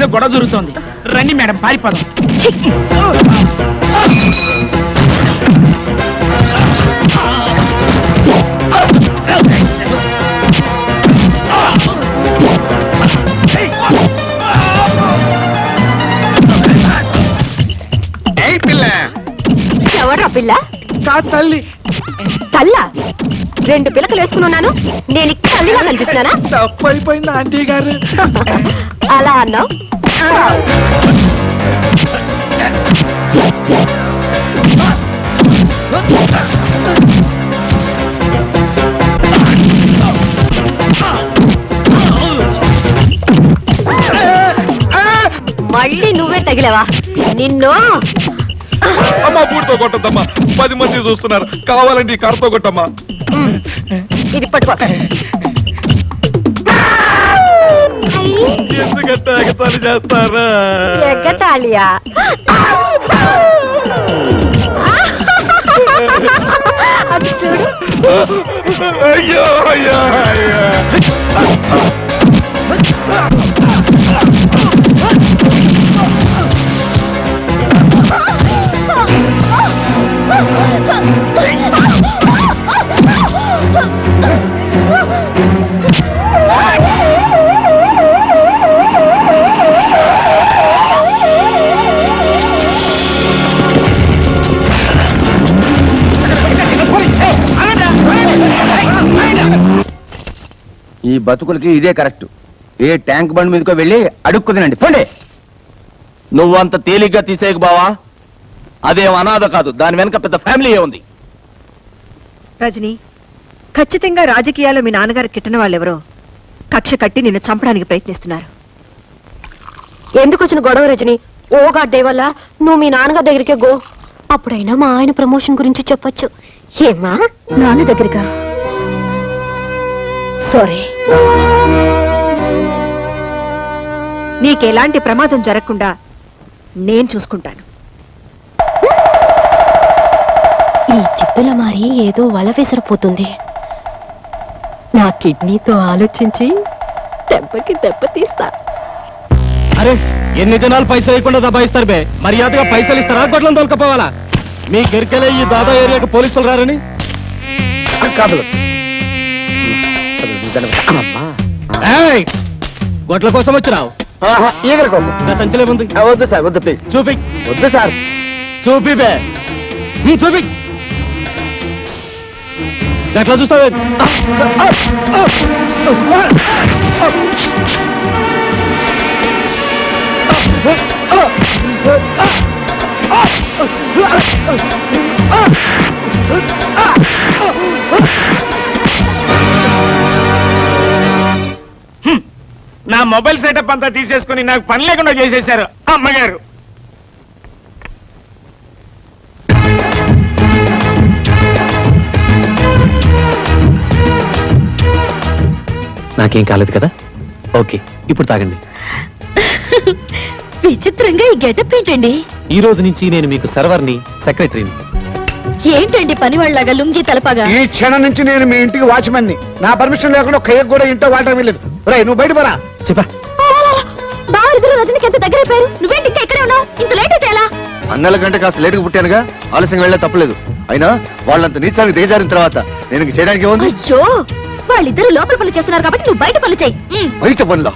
ఏదో గొడవ జరుగుతోంది. రండి మేడం, పారిపోదాం. ఎవరా పిల్ల? తల్లి. తల్లా? 2 పిల్లకలు వేసుకున్నాను. నేను తల్లిగా కనిపిస్తున్నానా? తప్పైపోయింది ఆంటీ గారు. అలా అన్నావు. మళ్ళీ నువ్వే తగిలేవా? నిన్ను అమ్మా పూడితో కొట్టద్దమ్మా, 10 మంది చూస్తున్నారు. కావాలండి కర్రతో కొట్టమ్మా. ఇది పట్టుకో. ఎందుకంటే ఎగతాళి చేస్తారా? ఎగతాళియా? అది చూడు. అయ్యో అయ్యో అయ్యో. ఈ బతుకులకి ఇదే కరెక్ట్. ఏ ట్యాంక్ బండ్ మీదకో వెళ్ళి అడుక్కు తినండి పోండి. నువ్వంత తేలిగ్గా తీసేయకు బావా, అదేం అనాథ కాదు, దాని వెనక పెద్ద ఫ్యామిలీ ఉంది. రజని, ఖచ్చితంగా రాజకీయాల్లో మీ నాన్నగారు కిట్టన వాళ్ళెవరో కక్ష కట్టి నిన్ను చంపడానికి ప్రయత్నిస్తున్నారు. ఎందుకు వచ్చిన గొడవ రజని? ఓ గాడ్డే వల్ల నువ్వు మీ నాన్నగారి దగ్గరికే గో. అప్పుడైనా మా ఆయన ప్రమోషన్ గురించి చెప్పొచ్చు. ఏమా? నాన్న దగ్గరగా? సారీ. నీకెలాంటి ప్రమాదం జరగకుండా నేను చూసుకుంటాను. ఈ చిత్తుల మారి ఏదో వల విసరిపోతుంది. నా కిడ్నీతో ఆలోచించి దెబ్బకి దెబ్బ తీస్తా. అరే ఎన్ని దినాలు పైసలు ఇవ్వకుండా దబాయిస్తారు బే, మర్యాదగా పైసలు ఇస్తారా గొడ్లను తోలుకపోవాలా? మీ గిరికెళ్ళే ఈ దాదా ఏరియాకు పోలీసులు రారని కాదు. గొడ్ల కోసం వచ్చినావు? ఈగల కోసం. నా సంచిలో ఉంది. వద్దు సార్, వద్దు ప్లీజ్. చూపి. వద్దు సార్, చూపి బే, చూపి. ఎట్లా చూస్తావే? నా మొబైల్ సెటప్ అంతా తీసేసుకుని నాకు పని లేకుండా చేసేశారు అమ్మగారు. నాకేం కాలేదు కదా? ఓకే, ఇప్పుడు తాగండి. విచిత్రంగా ఈ గెటప్ ఏంటండి? ఈ రోజు నుంచి నేను మీకు సర్వర్ని, సెక్రటరీని. ఏంటండి పని వాళ్ళగా లుంగి తలపగా? ఈ క్షణం నుంచి నేను మీ ఇంటికి వాచ్మెన్ ని. నా పర్మిషన్ లేకుండా కేక్ కూడా ఇంట్లో వాడటం వెళ్ళలేదు. నువ్వు బయట పరా. చెప్పా రజనికి ఎంత దగ్గర అయిపోయారు. నువ్వేంటి ఇంకా ఇక్కడే ఉన్నావు? ఇంత లేట్ అయితే ఎలా? అన్నల కంటే కాస్త లేటుగా పుట్టానుగా, ఆలస్యంగా వెళ్ళా తప్పలేదు. అయినా వాళ్ళంత నీచానికి దిగజారిన తర్వాత నేను చేయడానికి ఏముంది? అయ్యో, వాళ్ళిద్దరు లోపల పనులు చేస్తున్నారు కాబట్టి నువ్వు బయట పనులు చెయ్యి. బయట పనులా?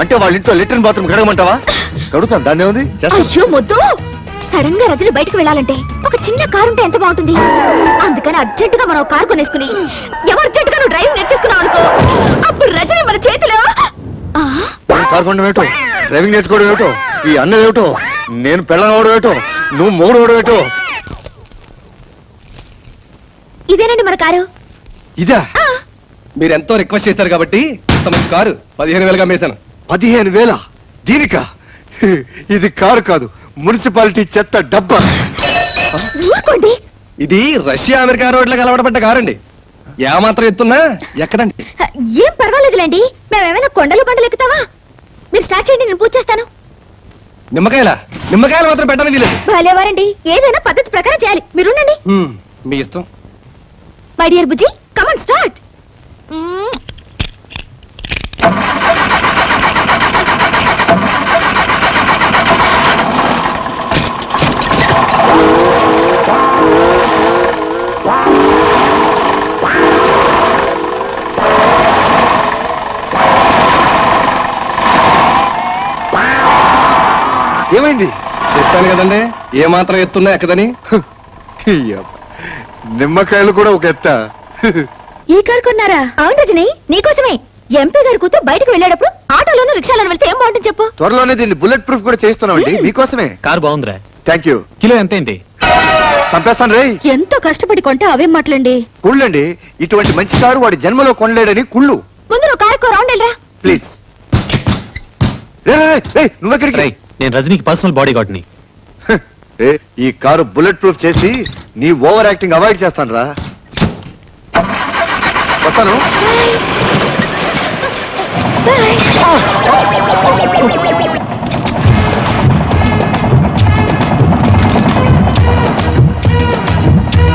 అంటే వాళ్ళ ఇంట్లో లెట్రిన్ బాత్రూమ్ కడగమంటావా? కడుగుతాను, దాన్ని ఉంది. అయ్యో మొద్దు, సడన్ గా రజని బయటకు వెళ్ళాలంటే ఒక చిన్న కారు ఉంటే ఎంత బాగుంటుంది. అందుకని అర్జెంట్ గా మనం కారు కొనేసుకుని అర్జెంట్ గా నువ్వు డ్రైవింగ్ నేర్చేసుకున్నావు అనుకో, అప్పుడు రజని మన చేతిలో. కారు కొనడం ఏమిటో, డ్రైవింగ్ నేర్చుకోవడం ఏమిటో, ఈ అన్నది ఏమిటో, నేను పెళ్ళనవడం ఏమిటో, నువ్వు మూడు అవడం ఏమిటో. ఇదేనండి మన కారు. ఇదా? మీరెంతో రిక్వెస్ట్ చేశారు కాబట్టి ఇంత మంచి కారు 15,000గా మేసాను. 15,000? దీనికా? ఇది కారు కాదు, మున్సిపాలిటీ చెత్త డబ్బా. ఇది రష్యా అమెరికా రోడ్లకు అలవాటుపడ్డ కారండి. ఏమాత్రం ఎత్తున్నా ఎక్కడండి. ఏం పర్వాలేదులేండి, మేమేమైనా కొండలు బండలు ఎక్కుతావా? మీరు స్టార్ట్ చేయండి, నేను పూజ చేస్తాను. నిమ్మకాయలు మాత్రం పెట్టడానికి లేదు. భలేవారండి, ఏదైనా పద్ధతి ప్రకారం చేయాలి. మీరుండండి. మీ ఇష్టం. My dear Bujji, come on start. ఏమైంది? చెప్పాను కదండి ఏ మాత్రం ఎత్తున్నా ఎక్కదని. నిమ్మకాయలు కూడా ఒక ఎత్త. ఈ కారు కొన్నారా? అవును రజని, నీకోసమే. ఎంపీ గారి కూతురు బయటకు వెళ్ళేటప్పుడు ఆటోలోనూ రిక్షాలోనూ వెళ్తే ఏం బాగుంటుంది చెప్పు. త్వరలోనే దీన్ని బుల్లెట్ ప్రూఫ్ కూడా చేస్తున్నామండి మీకోసమే. కారు బాగుందిరా. Thank you. కిలో ఎంత ఏంటి? చంపేస్తాను రే. ఎంతో కష్టపడి కొంటే అవేం మాటలండి. కుళ్ళండి, ఇటువంటి మంచి కారు వాడి జన్మలో కొనలేడని కుళ్ళు. ముందు నువ్వు కారు రౌండ్ వెళ్ళరా ప్లీజ్. నువ్వెక్కడికి? నేను రజనీకి పర్సనల్ బాడీ గార్డ్ ని. ఈ కారు బుల్లెట్ ప్రూఫ్ చేసి నీ ఓవర్ యాక్టింగ్ అవాయిడ్ చేస్తాను రా. వస్తాను.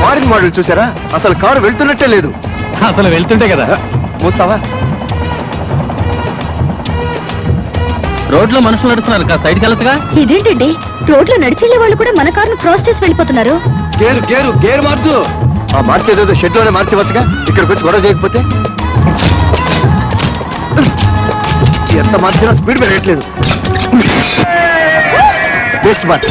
ఫారిన్ మోడల్ చూసారా? అసలు కారు వెళ్తున్నట్టే లేదు. అసలు వెళ్తుంటే కదా. మూస్తావా? రోడ్ లో మనుషులు నడుస్తున్నారు, సైడ్కి వెళ్ళొచ్చుగా. ఇదేంటండి, రోడ్లో నడిచెళ్లే వాళ్ళు కూడా మన కారును క్రాస్ చేసి వెళ్ళిపోతున్నారు. గేరు మార్చు. మార్చేదేదో షెడ్ లోనే మార్చేవచ్చుగా, ఇక్కడికి వచ్చి గొడవ చేయకపోతే. ఎంత మార్చినా స్పీడ్ పెరగట్లేదు. Best bat.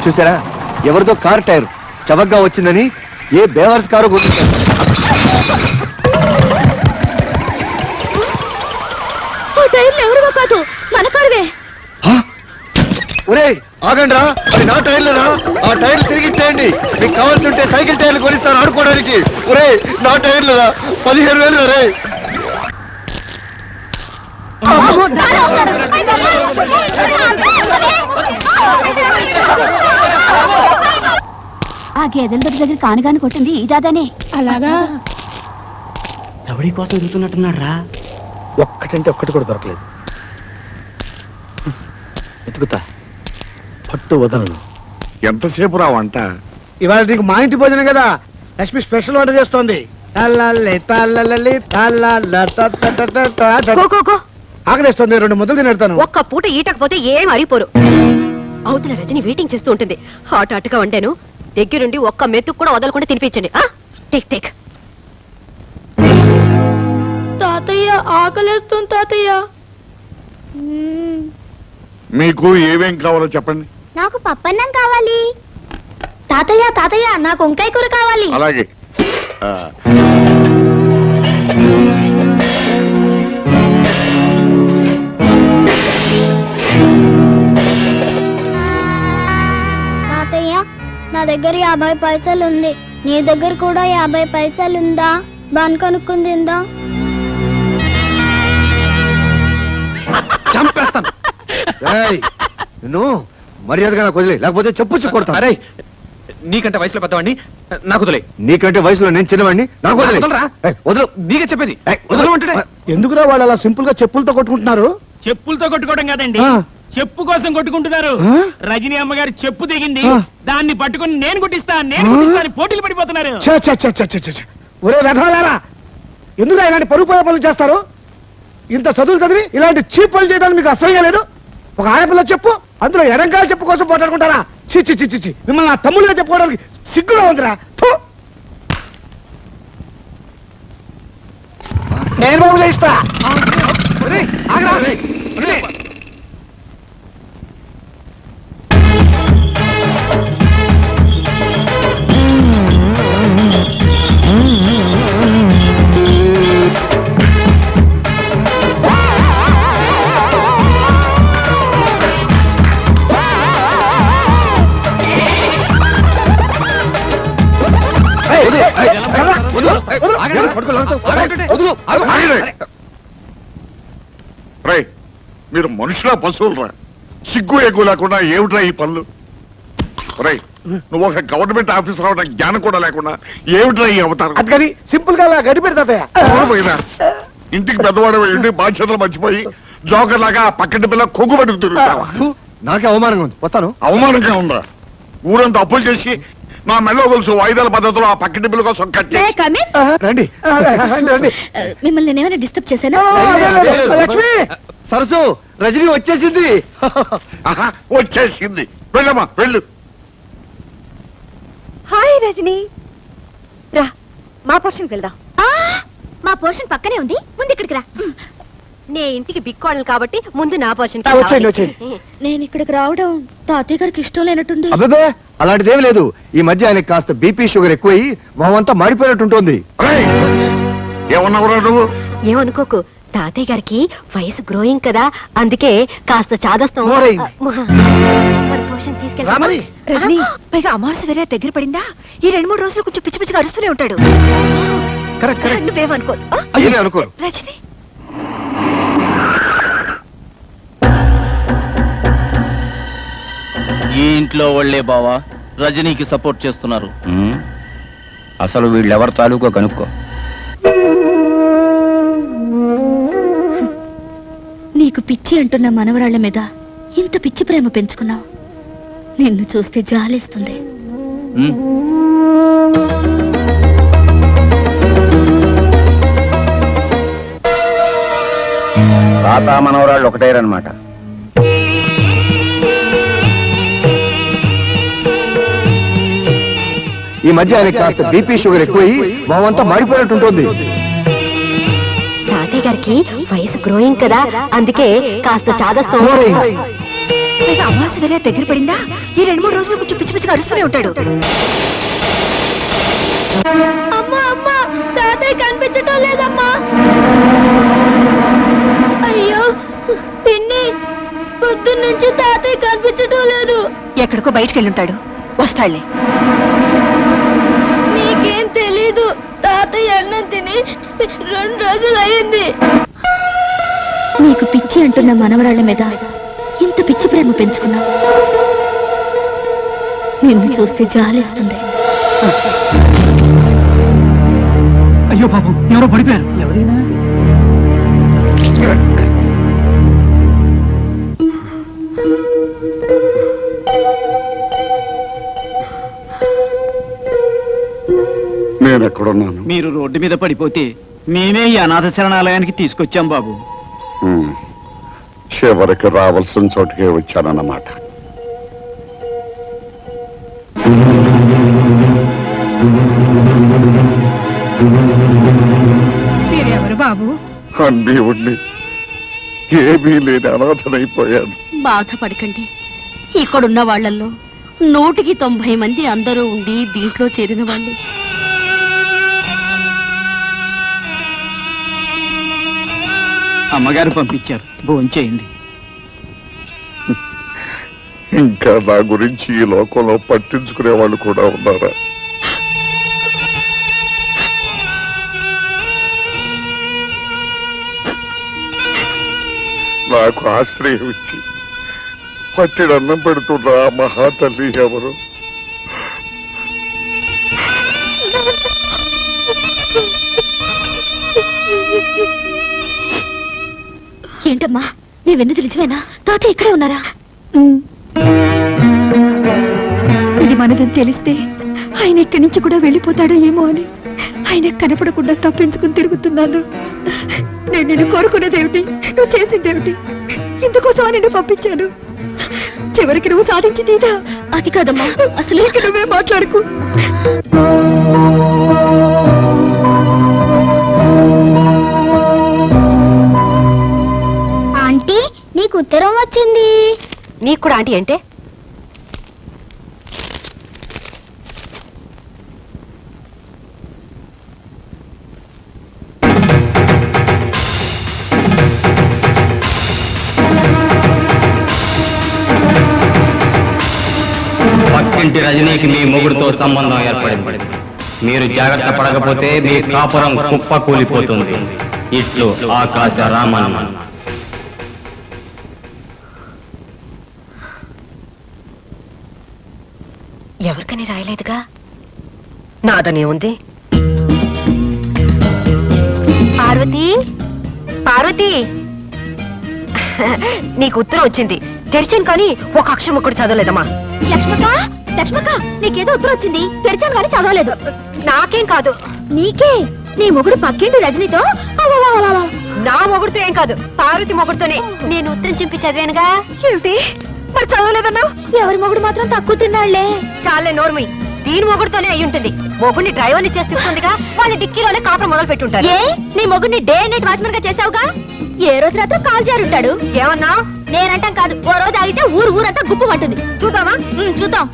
చూసారా, ఎవరిదో కార్ టైర్ చవకగా వచ్చిందని ఏ బేవర్స్ కారు కొట్టించారు. ఎవరివో కాదు, మన కారువే. ఒరే ఆగండి రా, అది నా టైర్లేరా? ఆ టైర్లు తిరిగి ఇచ్చేయండి. మీకు కావాల్సి ఉంటే సైకిల్ టైర్లు కొనిస్తాను ఆడుకోవడానికి. ఒరే నా టైర్లేరా, 15,000 రే. ఆ గేదెల దగ్గర కానుగాని కొట్టింది ఈ దాదానే. అలాగా? ఎవరి కోసం ఎదుగుతున్నట్టున్నాడు రా. ఒక్కటంటే ఒక్కటి కూడా దొరకలేదు. ఎతుకుతా, పట్టు వదలను. ఎంతసేపు రా వంట? ఇవాళ నీకు మా ఇంటి భోజనం కదా, లక్ష్మి స్పెషల్ వంట చేస్తోంది. ఆకలిస్తుంది, 2 ముద్దలు తినేడతాను. ఒక్క పూట ఈటకపోతే ఏం అరిపోరు. అవతల రజని వెయిటింగ్ చేస్తూ ఉంటుంది. హాట్ హాట్గా వండాను, దగ్గరుండి ఒక్క మెతుకు కూడా వదలకుండా తినిపించండి. Take take. తాతయ్య ఆకలేస్తుంది తాతయ్య. మీకు ఏమేం కావాలో చెప్పండి. నాకు పప్పన్నం కావాలి. తాతయ్య తాతయ్య నాకు వంకాయ కూర కావాలి. అలాగే. తాతయ్య నా దగ్గర 50 పైసలు ఉంది, నీ దగ్గర కూడా 50 పైసలు ఉందా? బాన్ కొనుక్కుని తిందా? చంపేస్తాను. నువ్వు మర్యాదగా నాకు వదిలే, లేకపోతే చెప్పుచ్చు కొడతా. అరే నీకంటే వయసులో పెద్దవాడిని, నాకు వదిలే. నీకంటే వయసులో నేను చిన్నవాడిని, నాకు వదిలే. వదలు. నీకే చెప్పేది, వదలమంటే. ఎందుకురా వాళ్ళు అలా సింపుల్ గా చెప్పులతో కొట్టుకుంటున్నారు? చెప్పులతో కొట్టుకోవడం కాదండి, చెప్పు కోసం కొట్టుకుంటున్నారు. రజనీ అమ్మగారు చెప్పు దిగింది, దాన్ని పట్టుకుని నేను కొట్టిస్తా పోటీలు పడిపోతున్నారు. ఒరే వెధవలారా, ఎందుకు ఇలాంటి పరుగు పనులు చేస్తారు? ఇంత చదువులు చదివి ఇలాంటి చీప్ పనులు చేయడానికి మీకు అసహ్యం లేదు? ఒక ఆడపిల్ల చెప్పు, అందులో ఎడంకాల చెప్పు కోసం పోటాడుకుంటారా? చిచ్చి చిచ్చి చి, మిమ్మల్ని నా తమ్ముళ్ళగా చెప్పుకోవడానికి సిగ్గుగా ఉందిరా. నేను బాబు చేయిస్తా. మీరు మనుషులా పశువులరా? సిగ్గు ఎగ్గు లేకుండా ఏమిట్రా ఈ పనులు? రై, నువ్వు ఒక గవర్నమెంట్ ఆఫీసర్ అవడం జ్ఞానం కూడా లేకుండా ఏమిట్రా ఈ అవతారం? అది సింపుల్ గా గడిపెడతాయా? ఇంటికి పెద్దవాడు ఇంటి బాధ్యతలు మర్చిపోయి జోకర్ లాగా పక్కటి పిల్ల కొగ్గు పట్టుకు తిరుగుతావా? నాకే అవమానంగా ఉంది, వస్తాను. అవమానంగా ఉందా? ఊరంతా అప్పులు చేసి నా మెళ్ళో గొలుసు వాయిదాల పద్ధతిలో ఆ పక్కింటి బిల్లు కోసం కట్టి రండి మిమ్మల్ని నేనేమైనా డిస్టర్బ్ చేశానా? లక్ష్మి సరసు రజనీ వచ్చేసింది. ఆహా, వచ్చేసింది. వెళ్ళమ్మా వెళ్ళు. హాయ్ రజని, రా మా పోర్షన్కి వెళ్దాం. మా పోర్షన్ పక్కనే ఉంది, ముందు ఇక్కడికి రా. నే ఇంటికి బిక్కోడలు కాబట్టి ముందు నా పోర్షన్. వచ్చేయండి వచ్చేయండి. నేను ఇక్కడికి రావడం తాతయ్య గారికి ఇష్టం లేనట్టుంది. అబ్బే అలాంటిదేమి లేదు. ఈ మధ్య ఆయనకి కాస్త బీపీ షుగర్ ఎక్కువయి మొహమంతా మాడిపోయినట్టుంటుంది. రేయ్, ఏమన్నావురా నువ్వు? ఏమనుకోకు, తాతయ్య గారికి వయసు గ్రోయింగ్ కదా, అందుకే కాస్త చాదస్తం. మోరైంది. మరి పోర్షన్ తీసుకెళ్తా. రామని. రజని, పైగా అమావాస్య వేరే దగ్గర పడిందా, ఈ 2-3 రోజులు కొంచెం పిచ్చి పిచ్చిగా అరుస్తూనే ఉంటాడు. Correct correct. నువ్వేమనుకో. అయ్యనే అనుకోరు. రజని, ఈ ఇంట్లో వాళ్ళే బావా రజనీకి సపోర్ట్ చేస్తున్నారు. అసలు వీళ్ళెవరు తాలూకో కనుక్కో. నీకు పిచ్చి అంటున్న మనవరాళ్ల మీద ఇంత పిచ్చి ప్రేమ పెంచుకున్నావు. నిన్ను చూస్తే జాలేస్తుంది. తాత మనవరాళ్ళు ఒకటేరన్నమాట. ఈ మధ్య ఆయనకి కాస్త బీపీ షుగర్ ఎక్కువయి మొహమంతా మాడిపోయినట్టుంటుంది. తాతయ్య గారికి వయసు గ్రోయింగ్ కదా, అందుకే కాస్త చాదస్తం. పైగా అమావాస్య వేరే దగ్గర పడిందా, ఈ 2-3 రోజులు కొంచెం పిచ్చి పిచ్చిగా అరుస్తూనే ఉంటాడు. అమ్మా అమ్మా, తాతయ్య కనిపించటం లేదమ్మా. అయ్యో పిన్ని, పొద్దున్నుంచి తాతయ్య కనిపించటం లేదు. ఎక్కడికో బయటకు వెళ్ళుంటాడు, వస్తాడులే. నీకేం తెలీదు, తాతయ్య అన్నం తిని 2 రోజులు అయింది. నీకు పిచ్చి అంటున్న మనవరాళ్ల మీద ఇంత పిచ్చి ప్రేమ పెంచుకున్నావు. నిన్ను చూస్తే జాలేస్తుంది. అయ్యో బాబు, ఎవరో పడిపోయారు. ఎవరైనా నేను ఎక్కడున్నాను? మీరు రోడ్డు మీద పడిపోతే మేమే ఈ అనాథ శరణాలయానికి తీసుకొచ్చాం బాబు. చివరికి రావాల్సిన చోటుకే వచ్చానన్నమాట. మీరెవరు బాబు? అన్నీ ఉండి ఏమీ లేని అనాథనైపోయాను. బాధపడకండి, ఇక్కడున్న వాళ్ళల్లో 190 మంది అందరూ ఉండి దీంట్లో చేరిన వాళ్ళు. అమ్మగారు పంపించారు, భోంచేయండి. ఇంకా నా గురించి ఈ లోకంలో పట్టించుకునే వాళ్ళు కూడా ఉన్నారా? నాకు ఆశ్రయం ఇచ్చి పట్టిడన్నం పెడుతున్న ఆ మహాతల్లి ఎవరు? ఏంటమ్మా, నీ వెన్నది నిజమేనా? తాతయ్య ఇక్కడే ఉన్నారా? ఇది మనదని తెలిస్తే ఆయన ఇక్కడి నుంచి కూడా వెళ్ళిపోతాడో ఏమో అని ఆయన కనపడకుండా తప్పించుకుని తిరుగుతున్నాను. నేను నిన్ను కోరుకునేదేమిటి, నువ్వు చేసిందేమిటి? ఇందుకోసం నిన్ను పంపించాను. చివరికి నువ్వు సాధించింది ఇదా? అది కాదమ్మా, అసలు ఇక నువ్వే మాట్లాడుకు. ఆంటీ, నీకు ఉత్తరం వచ్చింది. నీకు కూడా ఆంటీ అంటే? పక్కింటి రజనీకి మీ మొగుడుతో సంబంధం ఏర్పడింది. మీరు జాగ్రత్త పడకపోతే మీ కాపురం కుప్ప కూలిపోతుంది. ఇట్లు ఆకాశ రామన్. ఎవరికని రాయలేదుగా, నాదనే ఉంది. పార్వతి, పార్వతి, నీకు ఉత్తరం వచ్చింది. తెరిచాను కానీ ఒక అక్షరం ఒక్కటి చదవలేదమ్మా. లక్ష్మక్క, లక్ష్మక్క నీకేదో ఉత్తరం వచ్చింది, తెరిచాను కానీ చదవలేదు. నాకేం కాదు, నీకే. నీ మొగుడు పక్కింటి రజనీతో నా మొగుడుతో ఏం కాదు, పార్వతి మొగుడుతోనే. నేను ఉత్తరం చింపి చదివానుగా. ఏమిటి మరి చదవలేదన్నా? ఎవరి మొగుడు మాత్రం తక్కువ తిన్నాళ్లే. చాలే నోర్మి, దీని మొగుడుతోనే అయి ఉంటుంది. మొగుడిని డ్రైవర్ ని చేస్తుందిగా, వాళ్ళ డిక్కీలోనే కాపురం మొదలు పెట్టుంటారు. ఏ నీ మొగుడిని డే నైట్ వాచ్మెన్ గా చేసావుగా? ఏ రోజు రాత్రి కాల్ జారుంటాడు. ఏమన్నా? నేనంటాం కాదు, ఓ రోజు ఆగితే ఊరంతా గుప్పమంటుంది. చూద్దామా? చూద్దాం.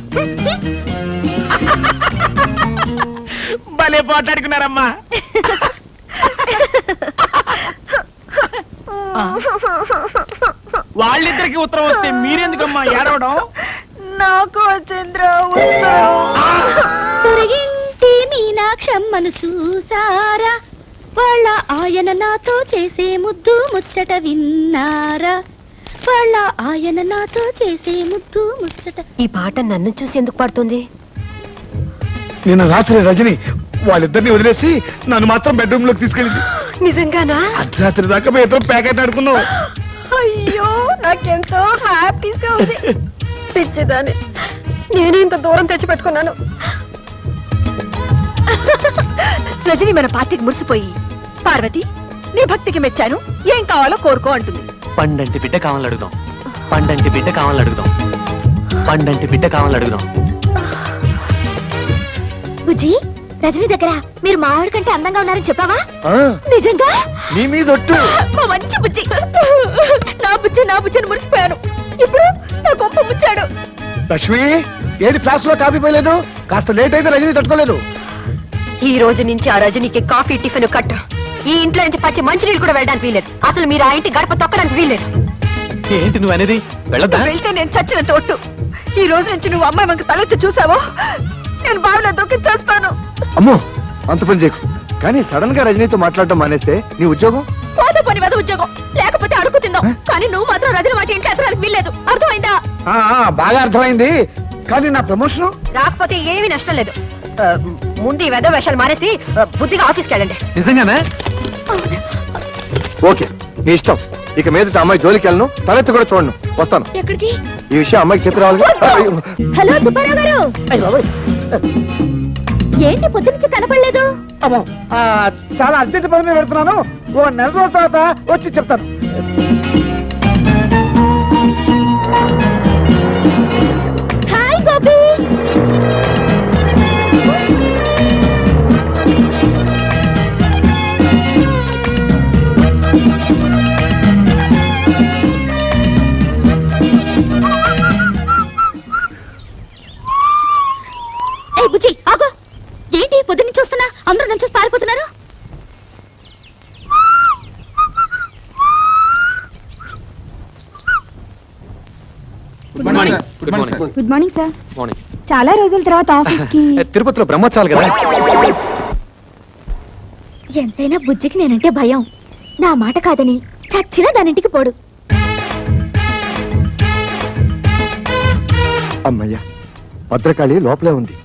భలే పోట్లాడుకున్నారమ్మా. వాళ్ళిద్దరికి ఉత్తరం వస్తే మీరెందుకమ్మా ఏడవడం? నాకు వచ్చింద్రా పొరిగింటి మీనాక్షమ్మను చూసారా? వాళ్ళ ఆయన నాతో చేసే ముద్దు ముచ్చట విన్నారా? వాళ్ళ ఆయన నాతో చేసే ముద్దు ముచ్చట. ఈ పాట నన్ను చూసి ఎందుకు పాడుతుంది? నిన్న రాత్రి రజని వాళ్ళిద్దరిని వదిలేసి నన్ను మాత్రం బెడ్రూమ్ లోకి తీసుకెళ్ళింది. నిజంగానా? అర్ధరాత్రి దాకా మేము ఇద్దరం ప్యాకెట్ ఆడుకున్నాం. అయ్యో, నాకెంతో హ్యాపీగా ఉంది. పిచ్చిదాన్ని, నేను ఇంత దూరం తెచ్చి పెట్టుకున్నాను. రజని మన పార్టీకి మురిసిపోయి, పార్వతి నీ భక్తికి మెచ్చాను, ఏం కావాలో కోరుకో అంటుంది. పండంటి బిడ్డ కావాలని అడుగుదాం, పండంటి బిడ్డ కావాలని అడుగుదాం, పండంటి బిడ్డ కావాలని అడుగుదాం. బుజ్జి, రజనీ దగ్గర మీరు మామిడి కంటే అందంగా ఉన్నారని చెప్పావా? నిజంగా? నీ మీద ఒట్టు. మా మంచి బుజ్జి. నా బుజ్జిని మురిసిపోయాను. ఇప్పుడు నా గొప్ప ముచ్చాడు. లక్ష్మి, ఏది ఫ్లాస్ లో కాఫీ పోయలేదు? కాస్త లేట్ అయితే రజని తట్టుకోలేదు. ఈ రోజు నుంచి ఆ రజనీకి కాఫీ టిఫిన్ కట్ట. ఈ ఇంట్లో నుంచి పచ్చి మంచినీళ్ళు కూడా వెళ్ళడానికి వీలేదు. అసలు మీరు ఆ ఇంటి గడప తొక్కడానికి వీలేదు. ఏంటి నువ్వు అనేది? వెళ్ళొద్దా? వెళ్తే నేను చచ్చినంత ఒట్టు. ఈ రోజు నుంచి నువ్వు అమ్మాయి మనకు తలెత్తి చూసావో నేను బావిలో దొక్కిచ్చేస్తాను. అమ్మో, అంత పని చేయకు. కానీ సడన్ గా రజనీతో మాట్లాడటం మానేస్తే నీ ఉద్యోగం? పోతే పని మీద ఉద్యోగం, లేకపోతే అడుగు తిందాం. కానీ నువ్వు మాత్రం రజని మాట ఇంట్లో ఎత్తడానికి వీల్లేదు. అర్థమైందా? బాగా అర్థమైంది. కానీ నా ప్రమోషన్ రాకపోతే ఏమీ నష్టం లేదు. ముందు ఈ వెధ వేషాలు మానేసి బుద్ధిగా ఆఫీస్కి వెళ్ళండి. నిజంగానే? ఓకే, నీ ఇష్టం. ఇక మీదట అమ్మాయి జోలికి వెళ్ళను, తలెత్తి కూడా చూడను. వస్తాను. ఎక్కడికి? ఈ విషయం అమ్మాయికి చెప్పి రావాలి. హలో సుబ్బారావు గారు, ఏంటి పొద్దు నుంచి కనపడలేదు? అమ్మో, చాలా అర్జెంట్ పని మీద పెడుతున్నాను. ఓ నెల రోజుల తర్వాత వచ్చి చెప్తాను. హాయ్ గోపి. బుజ్జి ఆగో. ఏంటి పొద్దున్న చూస్తున్నా అందరూ నన్ను చూసి పారిపోతున్నారు? Good morning sir. చాలా రోజుల తర్వాత ఆఫీస్ కి. తిరుపతిలో బ్రహ్మోత్సవాలు కదా. ఎంతైనా బుజ్జికి నేనంటే భయం. నా మాట కాదని చచ్చినా దానింటికి పోడు. అమ్మయ్యా, భద్రకాళి లోపలే ఉంది.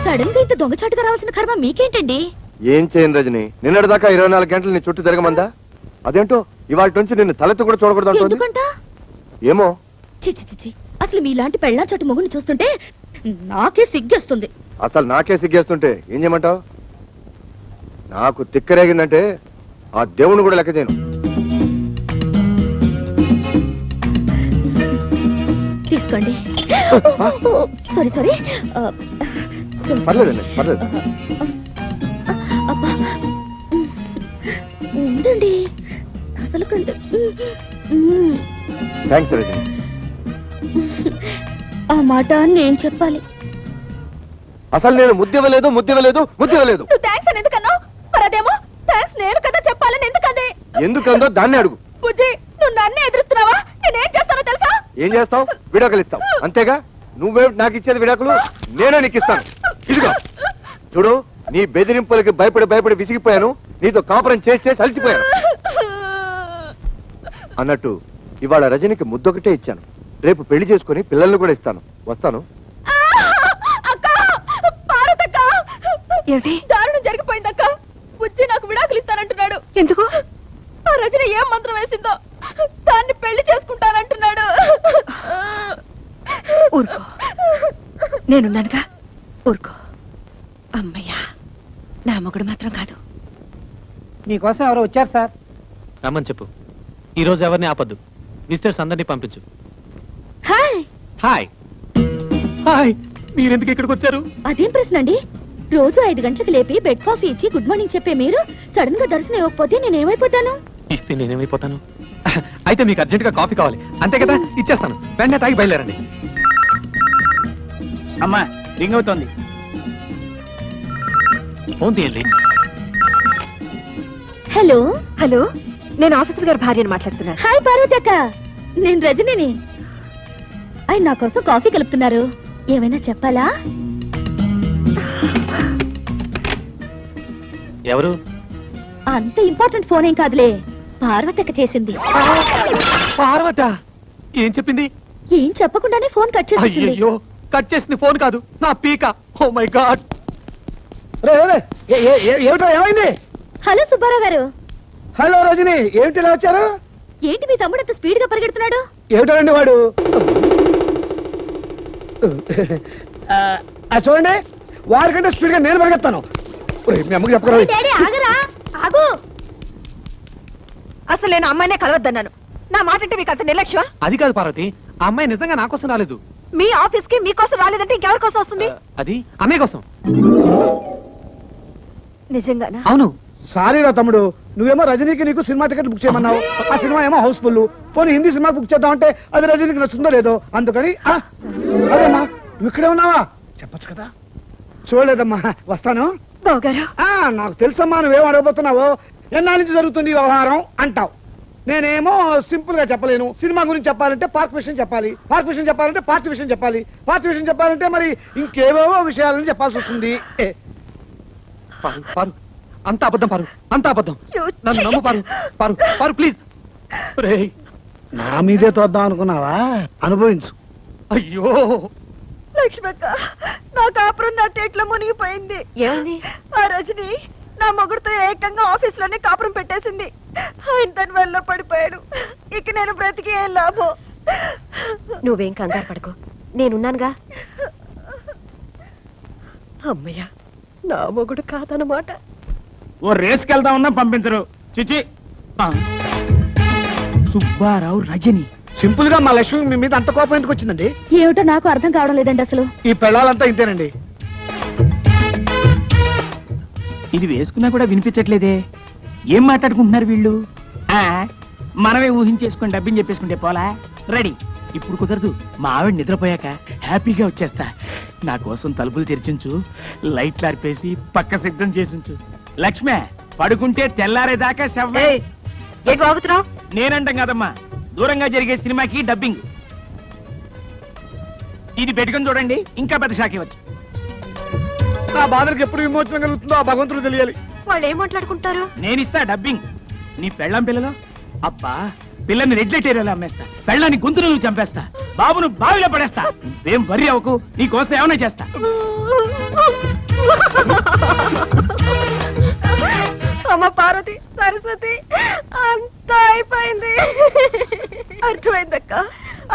సడన్ గా ఇంత దొంగచాటుగా రావాల్సిన కర్మ మీకేంటండి? ఏం చేయను రజని, నిన్నటిదాకా 24 గంటలు నీ చుట్టూ తిరగమందా? అదేంటో ఇవాళ నుంచి నిన్ను తలెత్తు కూడా చూడకూడదు అంటుంది. ఎందుకంట? ఏమో. చిచి, అసలు మీలాంటి పెళ్ళా చోటు మొగుని చూస్తుంటే నాకే సిగ్గేస్తుంది. అసలు నాకే సిగ్గేస్తుంటే ఏం చేయమంటావు? నాకు తిక్కరేగిందంటే ఆ దేవుణ్ణి కూడా లెక్క చేయను. తీసుకోండి. సారీ. పర్లేదండి, పర్లేదు. అబ్బా, ఉండండి. అసలు కంటే థ్యాంక్స్ రజని. ఆ మాట నేను చెప్పాలి. అసలు నేను ముద్దివ్వలేదు. థ్యాంక్స్ అని ఎందుకన్నావు? మరి అదేమో థ్యాంక్స్ నేను కదా చెప్పాలని ఎందుకంది? ఎందుకందో దాన్ని అడుగు. బుజ్జి, నువ్వు నన్నే ఎదురుస్తున్నావా? నేనేం చేస్తానో తెలుసా? ఏం చేస్తావు? విడాకులు ఇస్తావు అంతేగా. నువ్వే నాకు ఇచ్చేది విడాకులు, నేనే నీకు ఇస్తాను. ఇదిగో చూడు, నీ బెదిరింపులకి భయపడి విసిగిపోయాను. నీతో కాపురం చేసి అలసిపోయాను. అన్నట్టు ఇవాళ రజనికి ముద్దొకటే ఇచ్చాను. రేపు పెళ్లి చేసుకుని పిల్లల్ని కూడా ఇస్తాను. వస్తాను. ఏమిటి? దారుణం జరిగిపోయిందక్క. బుజ్జి నాకు విడాకులు ఇస్తానంటున్నాడు. ఎందుకు? ఆ రచన ఏం మంత్రం వేసిందో దాన్ని పెళ్లి చేసుకుంటానంటున్నాడు. ఊరుకో, నేనున్నానుగా, ఊరుకో. అమ్మయ్యా, నా మొగుడు మాత్రం కాదు. మీకోసం ఎవరో వచ్చారు సార్. రమ్మని చెప్పు. ఈ రోజు ఎవరిని ఆపద్దు. విజిటర్స్ అందరినీ పంపించు. హాయ్. Hi hi. మీరెందుకు ఇక్కడికి వచ్చారు? అదేం ప్రశ్న అండి? రోజు 5 గంటలకు లేపి బెడ్ కాఫీ ఇచ్చి గుడ్ మార్నింగ్ చెప్పే మీరు సడన్ గా దర్శనం ఇవ్వకపోతే నేనేమైపోతాను? ఇస్తే నేనేమైపోతాను? అయితే మీకు అర్జెంట్ గా కాఫీ కావాలి అంతే కదా? ఇచ్చేస్తాను. వెంటనే తాగి బయలుదేరండి. అమ్మా రింగ్ అవుతోంది. ఫోన్ తీయండి. హలో. హలో, నేను ఆఫీసర్ గారి భార్యను మాట్లాడుతున్నాను. హాయ్ పార్వతి అక్క, నేను రజనిని. ఆయన నా కోసం కాఫీ కలుపుతున్నారు. ఏమైనా చెప్పాలా? ఎవరు? అంత ఇంపార్టెంట్ ఫోన్ ఏం కాదులే, పార్వతి అక్క చేసింది. పార్వత ఏం చెప్పింది? ఏం చెప్పకుండానే ఫోన్ కట్ చేసేసింది. అయ్యో, కట్ చేసింది ఫోన్ కాదు, నా పీక. Oh my god. ఏమిటో ఏమైంది? హలో సుబ్బారావు గారు. హలో రజని, ఏమిటి ఇలా వచ్చారు? ఏంటి మీ తమ్ముడు అంత స్పీడ్ గా పరిగెడుతున్నాడు? ఏమిటండి వాడు? చూడండి, వారికంటే స్పీడ్ గా నేను పరిగెత్తాను. మీ అమ్మకి చెప్పరా? డాడీ ఆగరా, ఆగు. అసలు నేను అమ్మాయినే కలవద్దన్నాను. నా మాట అంటే మీకు అంత నిర్లక్ష్యమా? అది కాదు పార్వతి, ఆ అమ్మాయి నిజంగా నా కోసం రాలేదు. మీ ఆఫీస్ కి మీకోసం రాలేదంటే ఇంకెవరి కోసం వస్తుంది? అది అన్నయ్య కోసం. నిజంగానా? అవును. సారీరా తమ్ముడు, నువ్వేమో రజనీకి నీకు సినిమా టికెట్ బుక్ చేయమన్నావు. ఆ సినిమా ఏమో హౌస్ఫుల్. పోనీ హిందీ సినిమా బుక్ చేద్దామంటే అది రజనీకి నచ్చుందో లేదో, అందుకని అదేమ్మా నువ్వు ఇక్కడే ఉన్నావా చెప్పొచ్చు కదా. చూడలేదమ్మా, వస్తాను. నాకు తెలుసమ్మా నువ్వేం అడగబోతున్నావో. ఎన్నాళ్ళ నుంచి జరుగుతుంది ఈ వ్యవహారం అంటావు. నేనేమో సింపుల్ గా చెప్పలేను. సినిమా గురించి చెప్పాలంటే పార్క్ విషయం చెప్పాలి, పార్క్ విషయం చెప్పాలంటే పార్టీ విషయం చెప్పాలి, పార్టీ విషయం చెప్పాలంటే మరి ఇంకేవేవో విషయాలని చెప్పాల్సి వస్తుంది. పారు, అంత అబద్ధం పారు, అంత అబద్ధం. నన్ను నమ్ము పారు. పారు పారు ప్లీజ్. నా మీదే తోద్దాం అనుకున్నావా? అనుభవించు. అయ్యో లక్ష్మక్క, నా కాపురం నా టేట్లో మునిగిపోయింది. ఏమైంది? ఆ రజని నా మొగుడుతో ఏకంగా ఆఫీస్ లోనే కాపురం పెట్టేసింది. ఆయన దాని వల్ల పడిపోయాడు. ఇక నేను బ్రతికి ఏం లాభం? నువ్వేం కంగారు పడుకో, నేనున్నానుగా. అమ్మయ్య, నా మొగుడు కాదన్నమాట. ఓ రేస్కి వెళ్దామన్నా పంపించరు. చిచి. సుబ్బారావు రజని. సింపుల్ గా మా లక్ష్మి మీ మీద అంత కోపం ఎందుకు వచ్చిందండి? ఏమిటో నాకు అర్థం కావడం లేదండి అసలు. ఈ పెళ్ళాలంతా ఇంతేనండి. ఇది వేసుకున్నా కూడా వినిపించట్లేదే. ఏం మాట్లాడుకుంటున్నారు వీళ్ళు? మనమే ఊహించేసుకుని డబ్బిని చెప్పేసుకుంటే పోలా. రెడీ. ఇప్పుడు కుదరదు, మా ఆవిడ నిద్రపోయాక హ్యాపీగా వచ్చేస్తా. నా కోసం తలుపులు తెరిచించు, లైట్లు ఆర్పేసి పక్క సిద్ధం చేసించు. లక్ష్మే, పడుకుంటే తెల్లారేదాకా శవ్వే. ఏం బాగుతున్నావు? నేనంటాం కదమ్మా, దూరంగా జరిగే సినిమాకి డబ్బింగ్. ఇది పెట్టుకుని చూడండి, ఇంకా పెద్ద షాక్ ఇవ్వచ్చు. నా బాధలకు ఎప్పుడు విమోచన కలుగుతుందో ఆ భగవంతుడు తెలియాలి. వాళ్ళు ఏం మాట్లాడుకుంటారు? నేనిస్తా డబ్బింగ్. నీ పెళ్ళం పిల్లలో అబ్బా, పిల్లని రెడ్ లైట్ ఏరియాలో అమ్మేస్తా, పెళ్ళాన్ని గొంతులు నువ్వు చంపేస్తా, బాబును బావిలో పడేస్తా. ఏం వర్రీ అవ్వకు, నీ కోసం ఏమైనా చేస్తా. అమ్మ పార్వతి, సరస్వతి, అంతా అయిపోయింది. అర్థమైందక్క,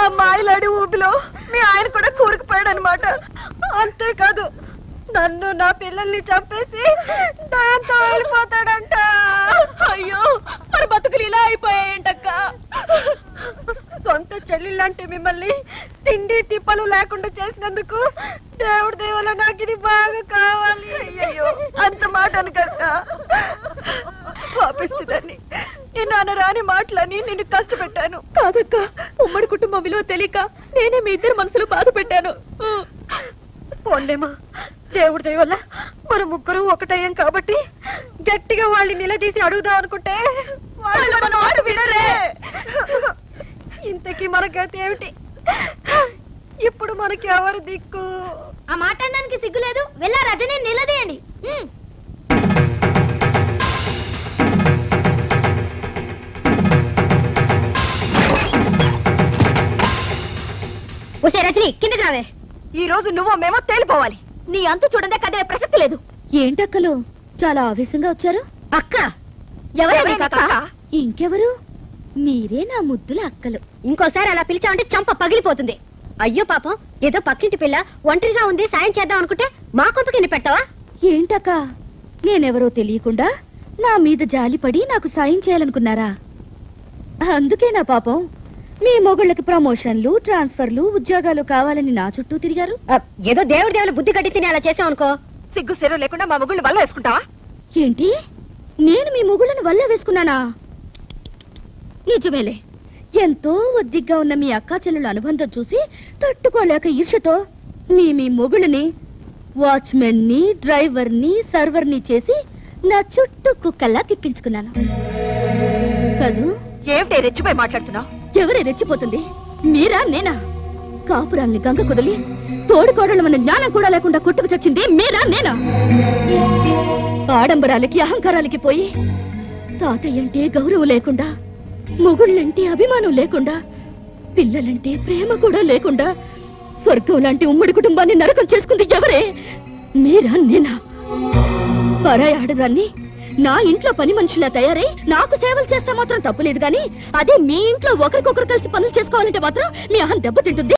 ఆ మాయలాడి ఊపిలో మీ ఆయన కూడా కూరుకుపోయాడు అనమాట. అంతేకాదు, నన్ను నా పిల్లల్ని చంపేసి దాంతో వెళ్ళిపోతాడంట. అయ్యో, మరి బతుకులు ఇలా అయిపోయాయంటక్క. సొంత చెల్లిలాంటి మిమ్మల్ని తిండి తిప్పలు లేకుండా చేసినందుకు దేవుడి దేవుల నాకు ఇది బాగా కావాలి. అయ్యో, అంత మాట అనకక్క. పాపిస్తుందని నేను అనరాని మాటలని నిన్ను కష్టపెట్టాను. కాదక్క, ఉమ్మడి కుటుంబం విలువ తెలియక నేనే మీ ఇద్దరు మనసులు బాధ పెట్టాను. పోన్లేమా, దేవుడి దయ వల్ల మన ముగ్గురు ఒకటయ్యాం కాబట్టి గట్టిగా వాళ్ళని నిలదీసి అడుగుదాం అనుకుంటే వాళ్ళు మన మాట వినరే. ఇంతకీ మన గతి ఏమిటి? ఇప్పుడు మనకి ఎవరు దిక్కు? ఆ మాట అనడానికి సిగ్గులేదు. వెళ్ళా రజని నిలదీయండి. ఒసే రజని, కిందకి రావే. ఈ రోజు నువ్వు మేమో తేలిపోవాలి. నీ అంతు చూడండి, కదిలే ప్రసక్తి లేదు. ఏంటక్కలు చాలా ఆవేశంగా వచ్చారు? అక్క ఎవరైనా అక్క? ఇంకెవరు? మీరే నా ముద్దుల అక్కలు. ఇంకోసారి అలా పిలిచామంటే చంప పగిలిపోతుంది. అయ్యో పాపం, ఏదో పక్కింటి పిల్ల ఒంటరిగా ఉంది, సాయం చేద్దాం అనుకుంటే మా కొంపకిని పెట్టావా? ఏంటక్క, నేనెవరో తెలియకుండా నా మీద జాలిపడి నాకు సాయం చేయాలనుకున్నారా? అందుకే నా పాపం మీ మొగుళ్ళకి ప్రమోషన్లు, ట్రాన్స్ఫర్లు, ఉద్యోగాలు కావాలని నా చుట్టూ తిరిగారు. ఏదో దేవుడి బుద్ధి కట్టి తిని అలా చేసాం అనుకో. సిగ్గు సెరవు లేకుండా మా మొగుళ్ళు వల్ల వేసుకుంటావా? ఏంటి, నేను మీ మొగుళ్ళని వల్ల వేసుకున్నానా? నిజమేలే, ఎంతో ఒద్దిగ్గా ఉన్న మీ అక్కా చెల్లెల అనుబంధం చూసి తట్టుకోలేక ఈర్షతో మీ మొగుళ్ళని వాచ్మెన్ ని, డ్రైవర్ ని, సర్వర్ ని చేసి నా చుట్టూ కుక్కల్లా తిప్పించుకున్నాను కదూ. ఏమిటే రెచ్చిపోయి మాట్లాడుతున్నావు? ఎవరే రెచ్చిపోతుంది, మీరా నేనా? కాపురాల్ని గంగ కుదిలి తోడుకోడలు మన జ్ఞానం కూడా లేకుండా కొట్టుకు చచ్చింది మీరా నేనా? ఆడంబరాలకి అహంకారాలకి పోయి తాతయ్యంటే గౌరవం లేకుండా, మొగుళ్ళంటే అభిమానం లేకుండా, పిల్లలంటే ప్రేమ కూడా లేకుండా స్వర్గం లాంటి ఉమ్మడి కుటుంబాన్ని నరకం చేసుకుంది ఎవరే? మీరా నేనా? పరాయి ఆడదాన్ని నా ఇంట్లో పని మనుషులా తయారై నాకు సేవలు చేస్తే మాత్రం తప్పులేదు గాని, అదే మీ ఇంట్లో ఒకరికొకరు కలిసి పనులు చేసుకోవాలంటే మాత్రం మీ అహం దెబ్బతింటుంది.